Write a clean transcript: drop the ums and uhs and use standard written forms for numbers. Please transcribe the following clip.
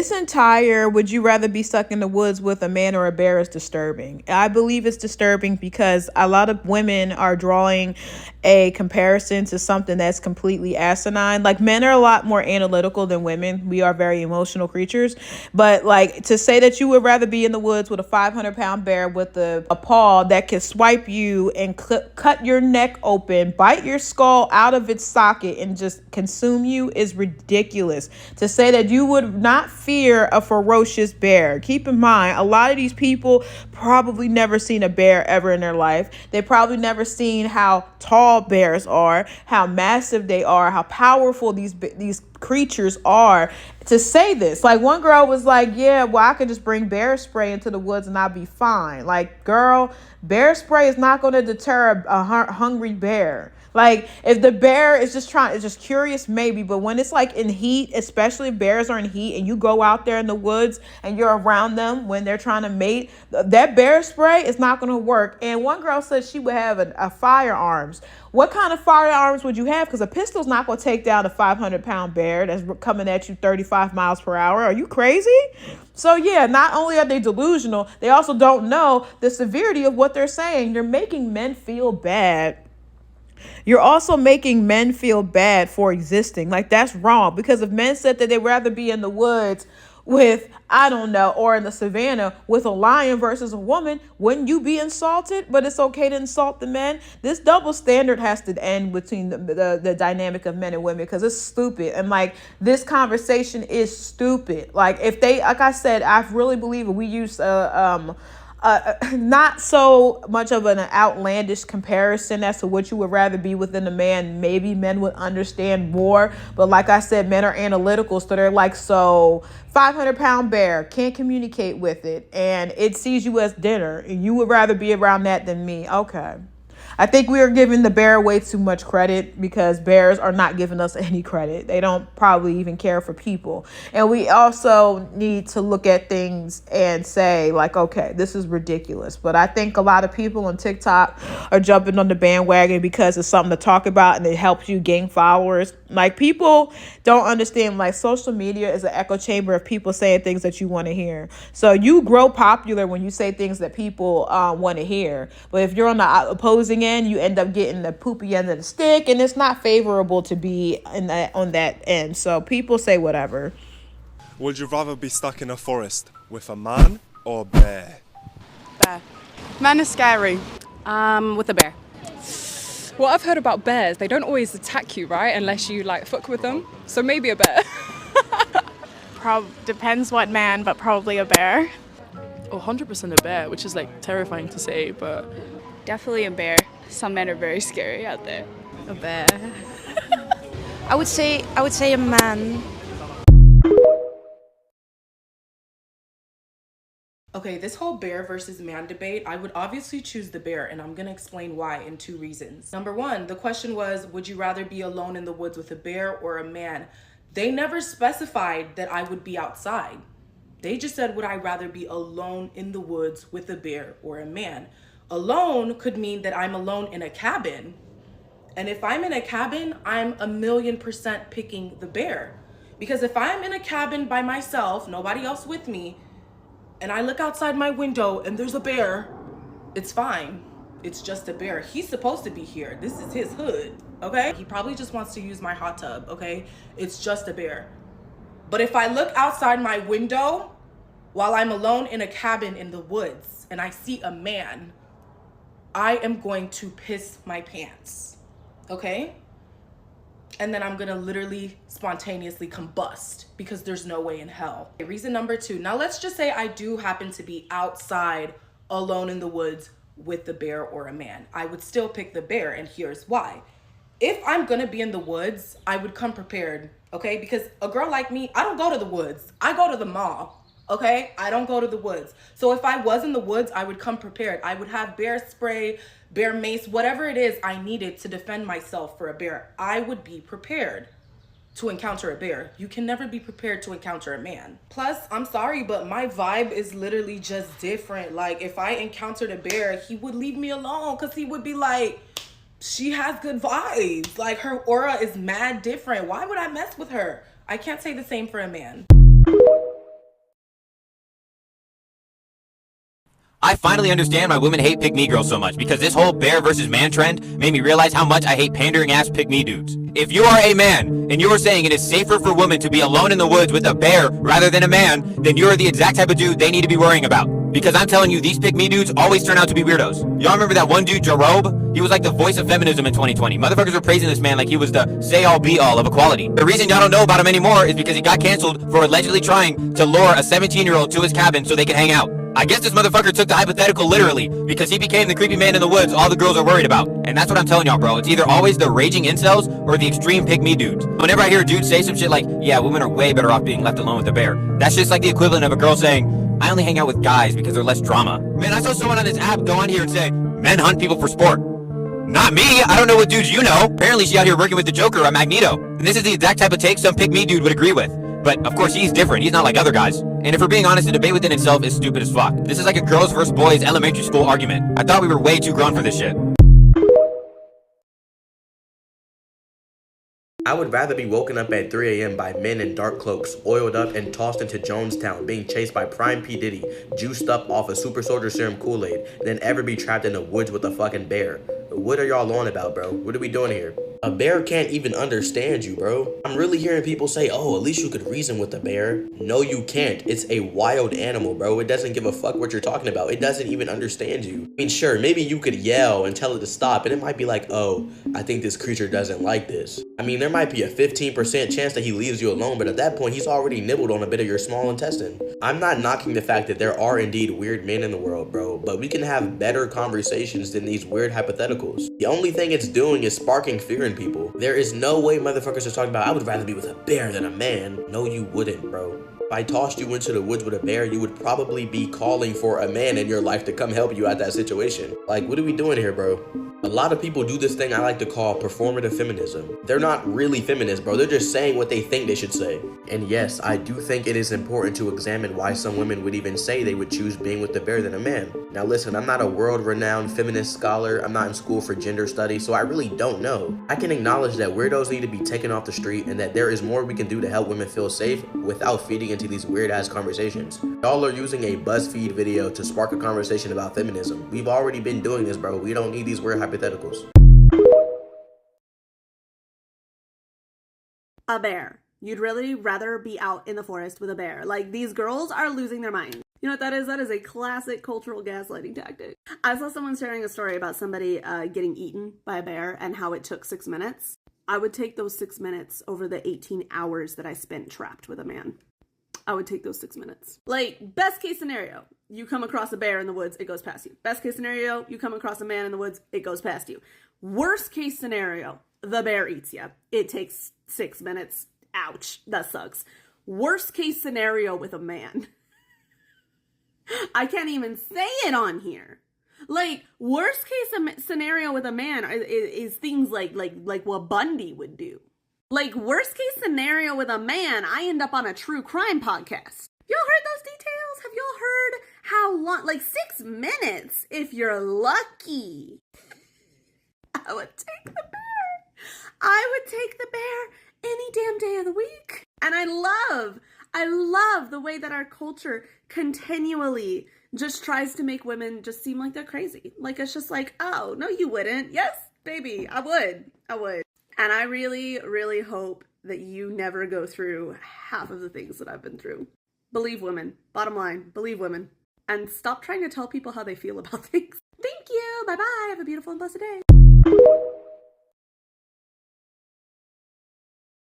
This entire would you rather be stuck in the woods with a man or a bear is disturbing. I believe it's disturbing because a lot of women are drawing a comparison to something that's completely asinine. Like, men are a lot more analytical than women. We are very emotional creatures. But like, to say that you would rather be in the woods with a 500-pound bear with a paw that can swipe you and cut your neck open, bite your skull out of its socket, and just consume you is ridiculous. To say that you would not fear a ferocious bear. Keep in mind, a lot of these people probably never seen a bear ever in their life. They probably never seen how tall bears are, how massive they are, how powerful these creatures are. To say this, like, one girl was like, yeah, well, I could just bring bear spray into the woods and I'll be fine. Like, girl, bear spray is not going to deter a hungry bear. Like, if the bear is just it's just curious, maybe. But when it's like in heat, especially if bears are in heat and you go out there in the woods and you're around them when they're trying to mate, that bear spray is not going to work. And one girl said she would have a firearms. What kind of firearms would you have? Because a pistol's not going to take down a 500-pound bear that's coming at you 35 miles per hour. Are you crazy? So yeah, not only are they delusional, they also don't know the severity of what they're saying. You're making men feel bad. You're also making men feel bad for existing. Like, that's wrong. Because if men said that they'd rather be in the woods with, I don't know, or in the savannah with a lion versus a woman, wouldn't you be insulted? But it's okay to insult the men. This double standard has to end between the dynamic of men and women, because it's stupid. And like, this conversation is stupid. Like, if they, like I said, I really believe we use not so much of an outlandish comparison as to what you would rather be within a man. Maybe men would understand more, but like I said, men are analytical, so they're like, so 500-pound bear can't communicate with it, and it sees you as dinner, and you would rather be around that than me. Okay. I think we are giving the bear way too much credit, because bears are not giving us any credit. They don't probably even care for people. And we also need to look at things and say, like, okay, this is ridiculous. But I think a lot of people on TikTok are jumping on the bandwagon because it's something to talk about and it helps you gain followers. Like, people don't understand, like, social media is an echo chamber of people saying things that you want to hear. So you grow popular when you say things that people want to hear. But if you're on the opposing end, you end up getting the poopy end of the stick, and it's not favorable to be on that end. So people say whatever. Would you rather be stuck in a forest with a man or a bear? Bear. Man is scary. With a bear. What I've heard about bears, they don't always attack you, right? Unless you like fuck with them. So maybe a bear. Depends what man, but probably a bear. 100% a bear, which is like terrifying to say, but Definitely a bear. Some men are very scary out there. A bear. I would say a man. Okay, this whole bear versus man debate, I would obviously choose the bear, and I'm gonna explain why in 2 reasons. Number 1, the question was, would you rather be alone in the woods with a bear or a man? They never specified that I would be outside. They just said, would I rather be alone in the woods with a bear or a man? Alone could mean that I'm alone in a cabin. And if I'm in a cabin, I'm 1,000,000% picking the bear. Because if I'm in a cabin by myself, nobody else with me, and I look outside my window and there's a bear, it's fine. It's just a bear. He's supposed to be here. This is his hood, okay? He probably just wants to use my hot tub, okay? It's just a bear. But if I look outside my window while I'm alone in a cabin in the woods and I see a man, I am going to piss my pants, okay? And then I'm gonna literally spontaneously combust because there's no way in hell. Okay, reason number 2, now let's just say I do happen to be outside alone in the woods with the bear or a man. I would still pick the bear, and here's why. If I'm gonna be in the woods, I would come prepared, okay? Because a girl like me, I don't go to the woods. I go to the mall. Okay, I don't go to the woods. So if I was in the woods, I would come prepared. I would have bear spray, bear mace, whatever it is I needed to defend myself for a bear. I would be prepared to encounter a bear. You can never be prepared to encounter a man. Plus, I'm sorry, but my vibe is literally just different. Like, if I encountered a bear, he would leave me alone because he would be like, she has good vibes. Like, her aura is mad different. Why would I mess with her? I can't say the same for a man. I finally understand why women hate pick-me girls so much, because this whole bear versus man trend made me realize how much I hate pandering-ass pick-me dudes. If you are a man, and you are saying it is safer for women to be alone in the woods with a bear rather than a man, then you are the exact type of dude they need to be worrying about. Because I'm telling you, these pick-me dudes always turn out to be weirdos. Y'all remember that one dude, Jarob? He was like the voice of feminism in 2020. Motherfuckers were praising this man like he was the say-all be-all of equality. The reason y'all don't know about him anymore is because he got canceled for allegedly trying to lure a 17-year-old to his cabin so they could hang out. I guess this motherfucker took the hypothetical literally, because he became the creepy man in the woods all the girls are worried about. And that's what I'm telling y'all, bro. It's either always the raging incels or the extreme pick-me dudes. Whenever I hear a dude say some shit like, yeah, women are way better off being left alone with a bear, that's just like the equivalent of a girl saying, I only hang out with guys because they're less drama. Man, I saw someone on this app go on here and say, men hunt people for sport. Not me. I don't know what dudes you know. Apparently she out here working with the Joker on Magneto. And this is the exact type of take some pick-me dude would agree with. But of course he's different. He's not like other guys. And if we're being honest, the debate within itself is stupid as fuck. This is like a girls versus boys elementary school argument. I thought we were way too grown for this shit. I would rather be woken up at 3 a.m. by men in dark cloaks, oiled up and tossed into Jonestown, being chased by Prime P. Diddy, juiced up off a super soldier serum Kool-Aid, than ever be trapped in the woods with a fucking bear. What are y'all on about, bro? What are we doing here? A bear can't even understand you, bro. I'm really hearing people say, oh, at least you could reason with a bear. No, you can't. It's a wild animal, bro. It doesn't give a fuck what you're talking about. It doesn't even understand you. I mean, sure, maybe you could yell and tell it to stop, and it might be like, oh, I think this creature doesn't like this. I mean, there might be a 15% chance that he leaves you alone, but at that point, he's already nibbled on a bit of your small intestine. I'm not knocking the fact that there are indeed weird men in the world, bro, but we can have better conversations than these weird hypotheticals. The only thing it's doing is sparking fear in people. There is no way motherfuckers are talking about, I would rather be with a bear than a man. No, you wouldn't, bro. If I tossed you into the woods with a bear, you would probably be calling for a man in your life to come help you out that situation. Like, what are we doing here, bro? A lot of people do this thing I like to call performative feminism. They're not really feminists, bro. They're just saying what they think they should say. And yes, I do think it is important to examine why some women would even say they would choose being with the bear than a man. Now listen, I'm not a world-renowned feminist scholar. I'm not in school for gender studies, so I really don't know. I can acknowledge that weirdos need to be taken off the street and that there is more we can do to help women feel safe without feeding into these weird-ass conversations. Y'all are using a BuzzFeed video to spark a conversation about feminism. We've already been doing this, bro. We don't need these weird hypotheticals. A bear. You'd really rather be out in the forest with a bear. Like, these girls are losing their minds. You know what that is? That is a classic cultural gaslighting tactic. I saw someone sharing a story about somebody getting eaten by a bear and how it took 6 minutes. I would take those 6 minutes over the 18 hours that I spent trapped with a man. I would take those 6 minutes. Like, best case scenario, you come across a bear in the woods, it goes past you. Best case scenario, you come across a man in the woods, it goes past you. Worst case scenario, the bear eats you. It takes 6 minutes. Ouch, that sucks. Worst case scenario with a man. I can't even say it on here. Like, worst case scenario with a man is things like what Bundy would do. Like, worst case scenario with a man, I end up on a true crime podcast. Y'all heard those details? Have y'all heard how long? Like 6 minutes if you're lucky. I would take the bear. I would take the bear any damn day of the week. And I love the way that our culture continually just tries to make women just seem like they're crazy. Like, it's just like, oh, no, you wouldn't. Yes, baby, I would. And I really, really hope that you never go through half of the things that I've been through. Believe women. Bottom line, believe women. And stop trying to tell people how they feel about things. Thank you. Bye-bye. Have a beautiful and blessed day.